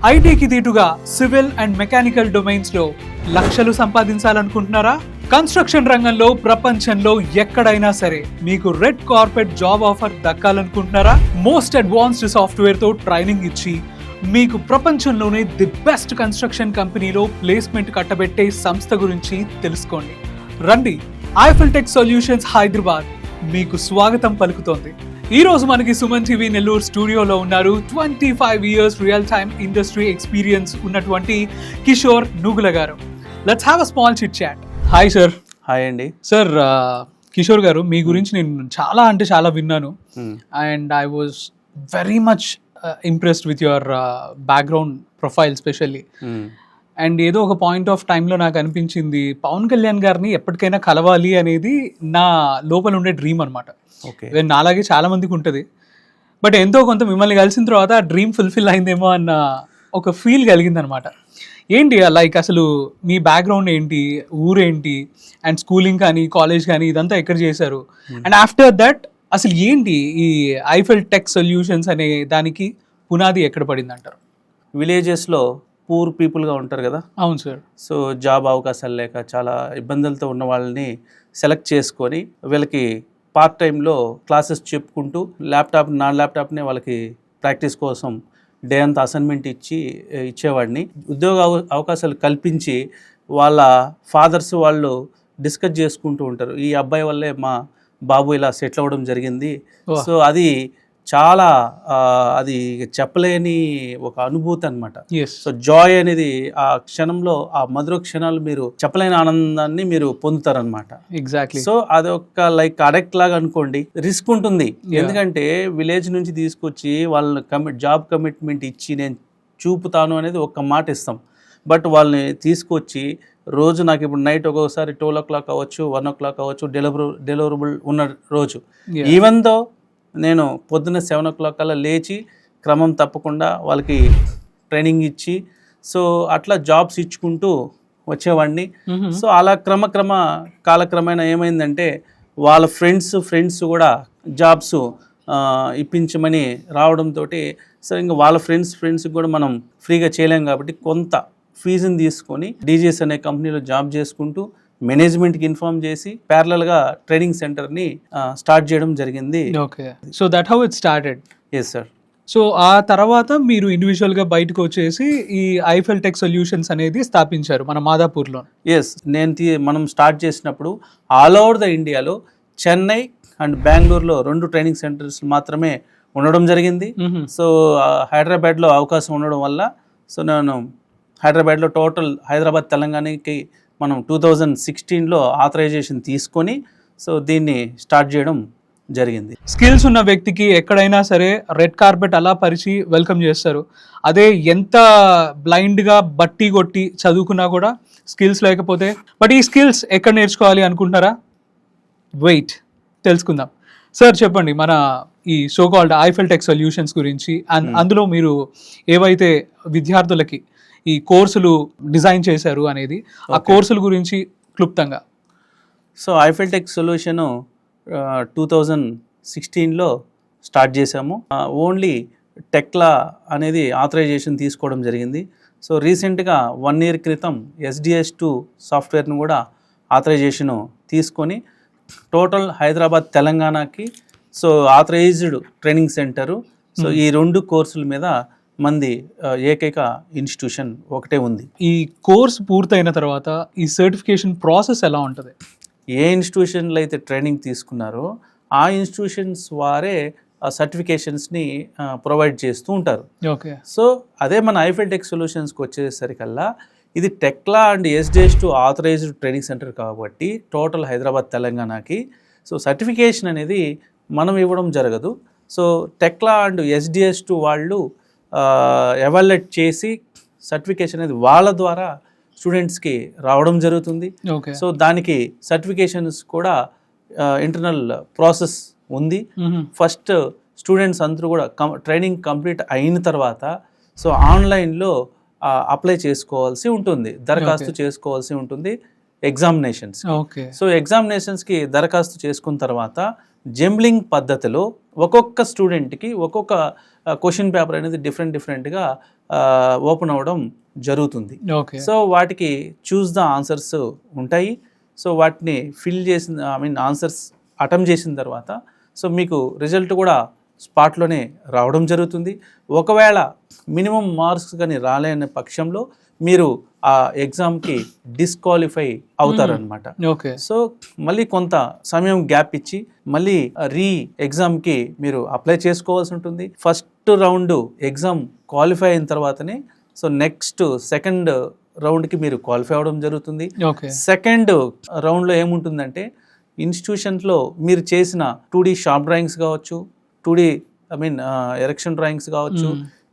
ఐటీకి దీటుగా civil and mechanical domains లో లక్షలు సంపాదించాలనుకుంటున్నారా? కన్స్ట్రక్షన్ రంగంలో ప్రపంచంలో ఎక్కడైనా సరే మీకు రెడ్ కార్పెట్ జాబ్ ఆఫర్ దక్కాలనుకుంటున్నారా? మోస్ట్ అడ్వాన్స్డ్ సాఫ్ట్వేర్ తో ట్రైనింగ్ ఇచ్చి మీకు ప్రపంచంలోనే ది బెస్ట్ కన్స్ట్రక్షన్ కంపెనీలో ప్లేస్మెంట్ కట్టబెట్టే సంస్థ గురించి తెలుసుకోండి. రండి, ఐఫిల్ టెక్ సొల్యూషన్స్ హైదరాబాద్ మీకు స్వాగతం పలుకుతోంది. ఈ రోజు మనకి సుమన్ టీవీ నెల్లూరు స్టూడియోలో ఉన్నారు 25 years real time industry experience ఉన్నటువంటి కిషోర్ నూగుల గారు. Let's have a small chit chat. Hi sir. Hi అండి. సార్, కిషోర్ గారు, మీ గురించి నేను చాలా విన్నాను and I was very much impressed with your background profile specially. And ఏదో ఒక పాయింట్ ఆఫ్ టైంలో నాకు అనిపించింది పవన్ కళ్యాణ్ గారిని ఎప్పటికైనా కలవాలి అనేది నా లోపల ఉండే డ్రీమ్ అనమాట. నాలాగే చాలా మందికి ఉంటుంది. బట్ ఎంతో కొంత మిమ్మల్ని కలిసిన తర్వాత ఆ డ్రీమ్ ఫుల్ఫిల్ అయిందేమో అన్న ఒక ఫీల్ కలిగింది అనమాట. ఏంటి లైక్ అసలు మీ బ్యాక్గ్రౌండ్ ఏంటి, ఊరేంటి, అండ్ స్కూలింగ్ కానీ కాలేజ్ కానీ ఇదంతా ఎక్కడ చేశారు? అండ్ ఆఫ్టర్ దట్ అసలు ఏంటి ఈ ఐఫిల్ టెక్ సొల్యూషన్స్ అనే దానికి పునాది ఎక్కడ పడింది అంటారు? విలేజెస్లో పూర్ పీపుల్గా ఉంటారు కదా. అవును సార్. సో జాబ్ అవకాశాలు లేక చాలా ఇబ్బందులతో ఉన్న వాళ్ళని సెలెక్ట్ చేసుకొని వీళ్ళకి పార్ట్ టైంలో క్లాసెస్ చెప్పుకుంటూ నా ల్యాప్టాప్నే వాళ్ళకి ప్రాక్టీస్ కోసం డే అంతా అసైన్మెంట్ ఇచ్చేవాడిని. ఉద్యోగ అవకాశాలు కల్పించి వాళ్ళ ఫాదర్స్ వాళ్ళు డిస్కస్ చేసుకుంటూ ఉంటారు, ఈ అబ్బాయి వల్లే మా బాబు ఇలా సెటిల్ అవ్వడం జరిగింది. సో అది చాలా అది చెప్పలేని ఒక అనుభూతి అనమాట. సో జాయ్ అనేది ఆ క్షణంలో, ఆ మధుర క్షణాలు మీరు చెప్పలేని ఆనందాన్ని మీరు పొందుతారనమాట. ఎగ్జాక్ట్లీ. సో అదొక లైక్ అడెక్ట్ లాగా అనుకోండి. రిస్క్ ఉంటుంది, ఎందుకంటే విలేజ్ నుంచి తీసుకొచ్చి వాళ్ళని జాబ్ కమిట్మెంట్ ఇచ్చి నేను చూపుతాను అనేది ఒక్క మాట ఇస్తాం. బట్ వాళ్ళని తీసుకొచ్చి రోజు నాకు ఇప్పుడు నైట్ ఒక్కొక్కసారి 12 o'clock అవ్వచ్చు, 1 o'clock అవ్వచ్చు, డెలివరబుల్ ఉన్న రోజు. ఈవెన్ దో నేను పొద్దున్న 7 o'clock కల్లా లేచి క్రమం తప్పకుండా వాళ్ళకి ట్రైనింగ్ ఇచ్చి సో అట్లా జాబ్స్ ఇచ్చుకుంటూ వచ్చేవాడిని. సో అలా కాలక్రమేణా ఏమైందంటే వాళ్ళ ఫ్రెండ్స్ కూడా జాబ్స్ ఇప్పించమని రావడంతో సో ఇంకా వాళ్ళ ఫ్రెండ్స్కి కూడా మనం ఫ్రీగా చేయలేం కాబట్టి కొంత ఫీజుని తీసుకొని డీజీఎస్ అనే కంపెనీలో జాబ్ చేసుకుంటూ మేనేజ్మెంట్కి ఇన్ఫార్మ్ చేసి ప్యారలల్గా ట్రైనింగ్ సెంటర్ని స్టార్ట్ చేయడం జరిగింది. Okay. So that how it started. Yes sir. So ఆ తర్వాత మీరు ఇండివిజువల్గా బయటకు వచ్చేసి ఈ ఐఫిల్ టెక్ సొల్యూషన్స్ అనేది స్థాపించారు మన మాదాపూర్లో. ఎస్, మనం స్టార్ట్ చేసినప్పుడు ఆల్ ఓవర్ ద ఇండియాలో చెన్నై అండ్ బెంగళూరులో 2 ట్రైనింగ్ సెంటర్స్ మాత్రమే ఉండడం జరిగింది. సో హైదరాబాద్లో అవకాశం ఉండడం వల్ల సో నేను హైదరాబాద్లో టోటల్ హైదరాబాద్ తెలంగాణకి మనం 2016లో ఆథరైజేషన్ తీసుకొని సో దీన్ని స్టార్ట్ చేయడం జరిగింది. స్కిల్స్ ఉన్న వ్యక్తికి ఎక్కడైనా సరే రెడ్ కార్పెట్ అలా పరిచి వెల్కమ్ చేస్తారు. అదే ఎంత బ్లైండ్గా బట్టి కొట్టి చదువుకున్నా కూడా స్కిల్స్ లేకపోతే, బట్ ఈ స్కిల్స్ ఎక్కడ నేర్చుకోవాలి అనుకుంటున్నారా? వెయిట్, తెలుసుకుందాం. సార్ చెప్పండి, మన ఈ so called Eiffel tech solutions గురించి అండ్ అందులో మీరు ఏవైతే విద్యార్థులకి ఈ కోర్సులు డిజైన్ చేశారు అనేది, ఆ కోర్సుల గురించి క్లుప్తంగా. సో ఐఫిల్ టెక్ సొల్యూషన్ 2016లో స్టార్ట్ చేశాము. ఓన్లీ టెక్లా అనేది ఆథరైజేషన్ తీసుకోవడం జరిగింది. సో రీసెంట్గా 1 year క్రితం SDS2 సాఫ్ట్వేర్ను కూడా ఆథరైజేషను తీసుకొని టోటల్ హైదరాబాద్ తెలంగాణకి so authorized training centre. So ఈ 2 కోర్సుల మీద మంది ఏకైక ఇన్స్టిట్యూషన్ ఒకటే ఉంది. ఈ కోర్స్ పూర్తయిన తర్వాత ఈ సర్టిఫికేషన్ ప్రాసెస్ ఎలా ఉంటుంది? ఏ ఇన్స్టిట్యూషన్లో అయితే ట్రైనింగ్ తీసుకున్నారో ఆ ఇన్స్టిట్యూషన్స్ వారే ఆ సర్టిఫికేషన్స్ని ప్రొవైడ్ చేస్తూ ఉంటారు. ఓకే. సో అదే మన ఐఫిల్ టెక్ సొల్యూషన్స్కి వచ్చేసరికల్లా ఇది Tekla and SDS2 authorised training centre కాబట్టి టోటల్ హైదరాబాద్ తెలంగాణకి సో సర్టిఫికేషన్ అనేది మనం ఇవ్వడం జరగదు. సో టెక్లా అండ్ SDS2 వాళ్ళు ఎవాల్యుయేట్ చేసి సర్టిఫికేషన్ అనేది వాళ్ళ ద్వారా స్టూడెంట్స్కి రావడం జరుగుతుంది. సో దానికి సర్టిఫికేషన్స్ కూడా ఇంటర్నల్ ప్రాసెస్ ఉంది. ఫస్ట్ స్టూడెంట్స్ అందరూ కూడా ట్రైనింగ్ కంప్లీట్ అయిన తర్వాత సో ఆన్లైన్లో అప్లై చేసుకోవాల్సి ఉంటుంది, దరఖాస్తు చేసుకోవాల్సి ఉంటుంది. ఎగ్జామినేషన్స్. ఓకే. సో ఎగ్జామినేషన్స్కి దరఖాస్తు చేసుకున్న తర్వాత జంబ్లింగ్ పద్ధతిలో ఒక్కొక్క స్టూడెంట్కి ఒక్కొక్క క్వశ్చన్ పేపర్ అనేది డిఫరెంట్గా ఓపెన్ అవ్వడం జరుగుతుంది. ఓకే. సో వాటికి చూస్ ద ఆన్సర్స్ ఉంటాయి. సో వాటిని ఫిల్ చేసిన ఆన్సర్స్ అటెంప్ట్ చేసిన తర్వాత సో మీకు రిజల్ట్ కూడా స్పాట్లోనే రావడం జరుగుతుంది. ఒకవేళ మినిమం మార్క్స్ కానీ రాలేని పక్షంలో మీరు ఆ ఎగ్జామ్కి డిస్క్వాలిఫై అవుతారనమాట. ఓకే. సో మళ్ళీ కొంత సమయం గ్యాప్ ఇచ్చి మళ్ళీ ఎగ్జామ్కి మీరు అప్లై చేసుకోవాల్సి ఉంటుంది. ఫస్ట్ రౌండ్ ఎగ్జామ్ క్వాలిఫై అయిన తర్వాతనే సో నెక్స్ట్ సెకండ్ రౌండ్కి మీరు క్వాలిఫై అవ్వడం జరుగుతుంది. ఓకే. సెకండ్ రౌండ్లో ఏముంటుందంటే ఇన్స్టిట్యూషన్స్లో మీరు చేసిన 2D షార్ప్ డ్రాయింగ్స్ కావచ్చు, 2D ఎరెక్షన్ డ్రాయింగ్స్ కావచ్చు,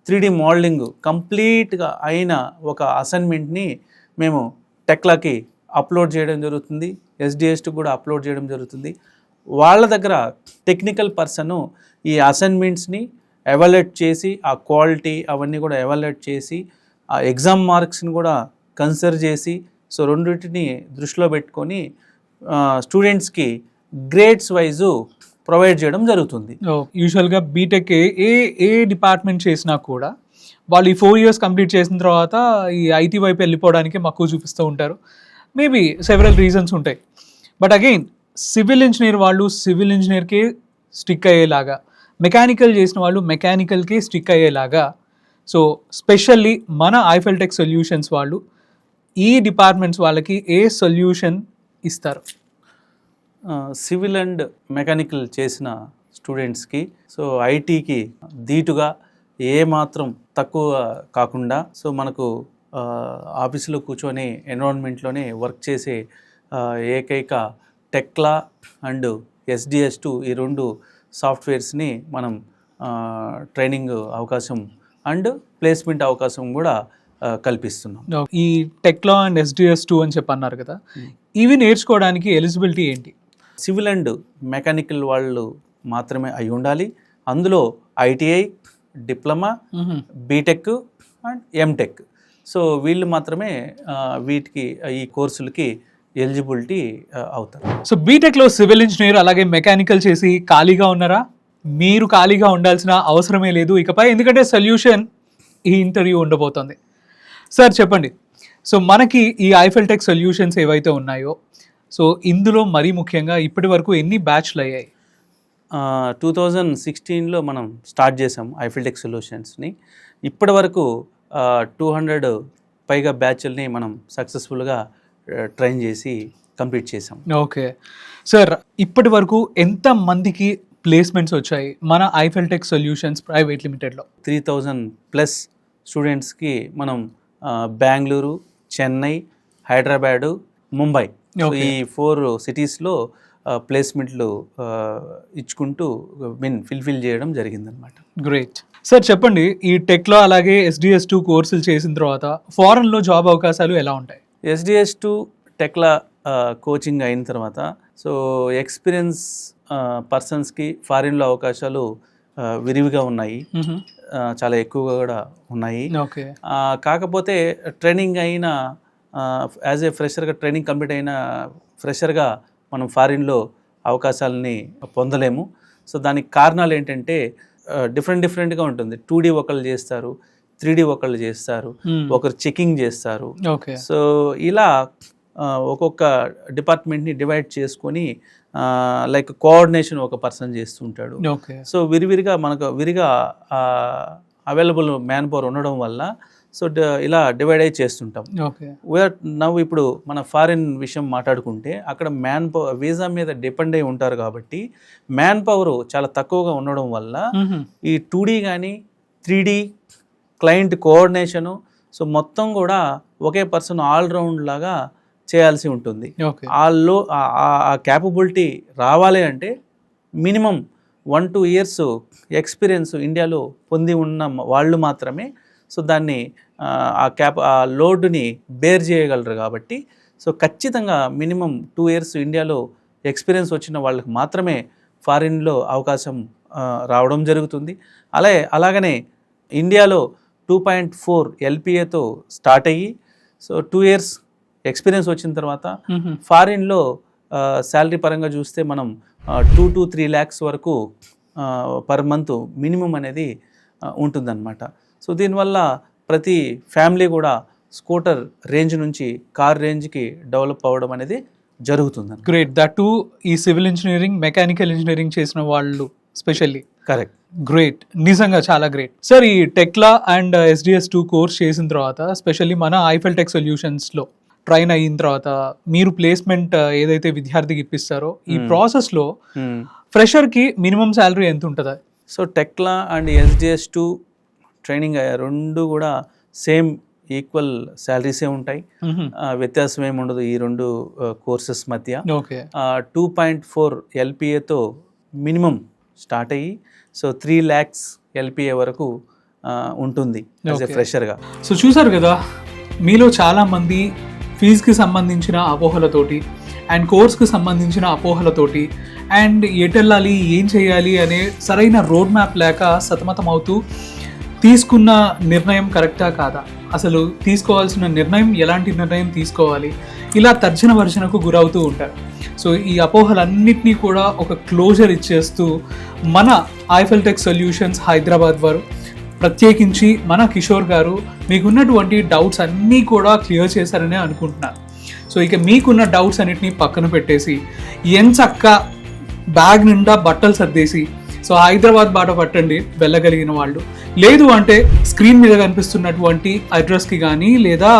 3D మోడలింగ్ కంప్లీట్గా అయిన ఒక అసైన్మెంట్ని మేము టెక్లాకి అప్లోడ్ చేయడం జరుగుతుంది. SDST కూడా అప్లోడ్ చేయడం జరుగుతుంది. వాళ్ళ దగ్గర టెక్నికల్ పర్సన్ ఈ అసైన్మెంట్స్ని ఎవాల్యుయేట్ చేసి ఆ క్వాలిటీ అవన్నీ కూడా ఎవాల్యుయేట్ చేసి ఆ ఎగ్జామ్ మార్క్స్ని కూడా కన్సిడర్ చేసి సో రెండింటిని దృష్టిలో పెట్టుకొని స్టూడెంట్స్కి గ్రేడ్స్ వైజు ప్రొవైడ్ చేయడం జరుగుతుంది. యూజువల్గా బీటెక్ ఏ డిపార్ట్మెంట్ చేసినా కూడా వాళ్ళు ఈ 4 years కంప్లీట్ చేసిన తర్వాత ఈ ఐటీ వైపు వెళ్ళిపోవడానికి మక్కువ చూపిస్తూ ఉంటారు. మేబీ సెవెరల్ రీజన్స్ ఉంటాయి. బట్ అగైన్ సివిల్ ఇంజనీర్ వాళ్ళు సివిల్ ఇంజనీర్కే స్టిక్ అయ్యేలాగా, మెకానికల్ చేసిన వాళ్ళు మెకానికల్కే స్టిక్ అయ్యేలాగా సో స్పెషల్లీ మన ఐఫెల్ టెక్ సొల్యూషన్స్ వాళ్ళు ఈ డిపార్ట్మెంట్స్ వాళ్ళకి ఏ సొల్యూషన్ ఇస్తారు? సివిల్ అండ్ మెకానికల్ చేసిన స్టూడెంట్స్కి సో ఐటీకి ధీటుగా ఏ మాత్రం తక్కువ కాకుండా సో మనకు ఆఫీసులో కూర్చొని ఎన్విరాన్మెంట్లోనే వర్క్ చేసే ఏకైక టెక్లా అండ్ SDS2 ఈ 2 సాఫ్ట్వేర్స్ని మనం ట్రైనింగ్ అవకాశం అండ్ ప్లేస్మెంట్ అవకాశం కూడా కల్పిస్తున్నాం. ఈ టెక్లా అండ్ SDS2 అని చెప్పి అన్నారు కదా, ఇవి నేర్చుకోవడానికి ఎలిజిబిలిటీ ఏంటి? సివిల్ అండ్ మెకానికల్ వాళ్ళు మాత్రమే అయి ఉండాలి. అందులో ITI, diploma, B Tech and M Tech so వీళ్ళు మాత్రమే వీటికి ఈ కోర్సులకి ఎలిజిబిలిటీ అవుతారు. సో బీటెక్లో సివిల్ ఇంజనీర్ అలాగే మెకానికల్ చేసి ఖాళీగా ఉన్నారా? మీరు ఖాళీగా ఉండాల్సిన అవసరమే లేదు ఇకపై, ఎందుకంటే సొల్యూషన్ ఈ ఇంటర్వ్యూ ఉండబోతోంది. సార్ చెప్పండి, సో మనకి ఈ ఐఫెల్ టెక్ సొల్యూషన్స్ ఏవైతే ఉన్నాయో సో ఇందులో మరీ ముఖ్యంగా ఇప్పటి వరకు ఎన్ని బ్యాచ్లు అయ్యాయి? 2016లో మనం స్టార్ట్ చేసాం ఐఫెల్ టెక్ సొల్యూషన్స్ని. ఇప్పటి వరకు 200 పైగా బ్యాచ్ల్ని మనం సక్సెస్ఫుల్గా ట్రైన్ చేసి కంప్లీట్ చేసాం. ఓకే సార్, ఇప్పటి వరకు ఎంత మందికి ప్లేస్మెంట్స్ వచ్చాయి మన ఐఫెల్ టెక్ సొల్యూషన్స్ ప్రైవేట్ లిమిటెడ్లో? 3000+ స్టూడెంట్స్కి మనం బెంగళూరు, చెన్నై, హైదరాబాదు, ముంబై ఈ 4 సిటీస్లో ప్లేస్మెంట్లు ఇచ్చుకుంటూ ఫిల్ఫిల్ చేయడం జరిగిందనమాట. గ్రేట్ సార్, చెప్పండి ఈ టెక్లో అలాగే SDS2 కోర్సులు చేసిన తర్వాత ఫారెన్లో జాబ్ అవకాశాలు ఎలా ఉంటాయి? SDS2 టెక్లా కోచింగ్ అయిన తర్వాత సో ఎక్స్పీరియన్స్ పర్సన్స్కి ఫారిన్లో అవకాశాలు విరివిగా ఉన్నాయి, చాలా ఎక్కువగా కూడా ఉన్నాయి. ఓకే. కాకపోతే ట్రైనింగ్ అయిన యాజ్ ఏ ఫ్రెషర్గా ట్రైనింగ్ కంప్లీట్ అయిన ఫ్రెషర్గా మనం ఫారిన్లో అవకాశాలని పొందలేము. సో దానికి కారణాలు ఏంటంటే డిఫరెంట్గా ఉంటుంది. 2D ఒకళ్ళు చేస్తారు, 3D ఒకళ్ళు చేస్తారు, ఒకరు చెకింగ్ చేస్తారు. సో ఇలా ఒక్కొక్క డిపార్ట్మెంట్ని డివైడ్ చేసుకొని లైక్ కోఆర్డినేషన్ ఒక పర్సన్ చేస్తుంటాడు. సో విరిగా అవైలబుల్ మ్యాన్ పవర్ ఉండడం వల్ల సో ఇలా డివైడ్ అయ్యి చేస్తుంటాం. నవ్వు ఇప్పుడు మన ఫారిన్ విషయం మాట్లాడుకుంటే అక్కడ మ్యాన్ పవర్ వీసా మీద డిపెండ్ అయి ఉంటారు కాబట్టి మ్యాన్ పవర్ చాలా తక్కువగా ఉండడం వల్ల ఈ 2D కానీ 3D క్లయింట్ కోఆర్డినేషను సో మొత్తం కూడా ఒకే పర్సన్ ఆల్రౌండ్ లాగా చేయాల్సి ఉంటుంది. ఆ క్యాపబిలిటీ రావాలి అంటే మినిమం 1-2 years ఎక్స్పీరియన్స్ ఇండియాలో పొంది ఉన్న వాళ్ళు మాత్రమే సో దాన్ని ఆ లోడ్ని బేర్ చేయగలరు. కాబట్టి సో ఖచ్చితంగా మినిమం 2 years ఇండియాలో ఎక్స్పీరియన్స్ వచ్చిన వాళ్ళకి మాత్రమే ఫారిన్లో అవకాశం రావడం జరుగుతుంది. అలాగనే ఇండియాలో 2.4 LPAతో స్టార్ట్ అయ్యి సో 2 years ఎక్స్పీరియన్స్ వచ్చిన తర్వాత ఫారిన్లో శాలరీ పరంగా చూస్తే మనం 2 to 3 lakhs వరకు పర్ మంత్ మినిమం అనేది ఉంటుందన్నమాట. సో దీనివల్ల ప్రతి ఫ్యామిలీ కూడా స్కూటర్ రేంజ్ నుంచి కార్ రేంజ్కి డెవలప్ అవ్వడం అనేది జరుగుతుంది. గ్రేట్. దట్ టు ఈ సివిల్ ఇంజనీరింగ్, మెకానికల్ ఇంజనీరింగ్ చేసిన వాళ్ళు స్పెషల్లీ. కరెక్ట్. గ్రేట్, నిజంగా చాలా గ్రేట్. సార్, ఈ టెక్లా అండ్ SDS2 కోర్స్ చేసిన తర్వాత స్పెషల్లీ మన ఐఫెల్ టెక్ సొల్యూషన్స్లో ట్రైన్ అయిన తర్వాత మీరు ప్లేస్మెంట్ ఏదైతే విద్యార్థికి ఇప్పిస్తారో ఈ ప్రాసెస్లో ఫ్రెషర్కి మినిమం శాలరీ ఎంత ఉంటుందా? So Tekla and SDS2 training రెండు కూడా సేమ్ ఈక్వల్ శాలరీసే ఉంటాయి. వ్యత్యాసం ఏమి ఉండదు ఈ రెండు కోర్సెస్ మధ్య. ఓకే. 2.4 LPAతో మినిమం స్టార్ట్ అయ్యి సో 3 lakhs LPA వరకు ఉంటుంది యాజ్ ఎ ఫ్రెషర్గా. సో చూసారు కదా, మీలో చాలామంది ఫీజుకి సంబంధించిన అపోహలతోటి అండ్ కోర్స్కి సంబంధించిన అపోహలతోటి అండ్ ఎటెళ్ళాలి, ఏం చేయాలి అనే సరైన రోడ్ మ్యాప్ లేక సతమతం అవుతూ తీసుకున్న నిర్ణయం కరెక్టా కాదా, అసలు తీసుకోవాల్సిన నిర్ణయం ఎలాంటి నిర్ణయం తీసుకోవాలి, ఇలా తర్జన భర్జనకు గురవుతూ ఉంటారు. సో ఈ అపోహలన్నింటినీ కూడా ఒక క్లోజర్ ఇచ్చేస్తూ మన ఐఫెల్ టెక్ సొల్యూషన్స్ హైదరాబాద్ వారు, ప్రత్యేకించి మన కిషోర్ గారు మీకున్నటువంటి డౌట్స్ అన్నీ కూడా క్లియర్ చేశారనే అనుకుంటున్నాను. సో ఇక మీకున్న డౌట్స్ అన్నిటినీ పక్కన పెట్టేసి ఎంచక్క బ్యాగ్ నిండా బట్టలు సర్దేసి సో హైదరాబాద్ బాట పట్టండి వెళ్ళగలిగిన వాళ్ళు. లేదు అంటే స్క్రీన్ మీద కనిపిస్తున్నటువంటి అడ్రస్కి కానీ లేదా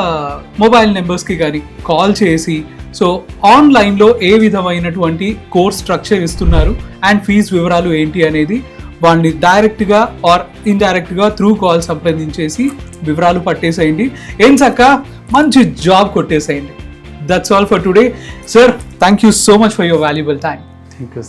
మొబైల్ నెంబర్స్కి కానీ కాల్ చేసి సో ఆన్లైన్లో ఏ విధమైనటువంటి కోర్స్ స్ట్రక్చర్ ఇస్తున్నారు అండ్ ఫీజు వివరాలు ఏంటి అనేది వాళ్ళని డైరెక్ట్గా ఆర్ ఇండైరెక్ట్గా త్రూ కాల్ సంప్రదించేసి వివరాలు పట్టేసేయండి. ఏం చక్క మంచి జాబ్ కొట్టేసేయండి. That's all for today. Sir, thank you so much for your valuable time. Thank you.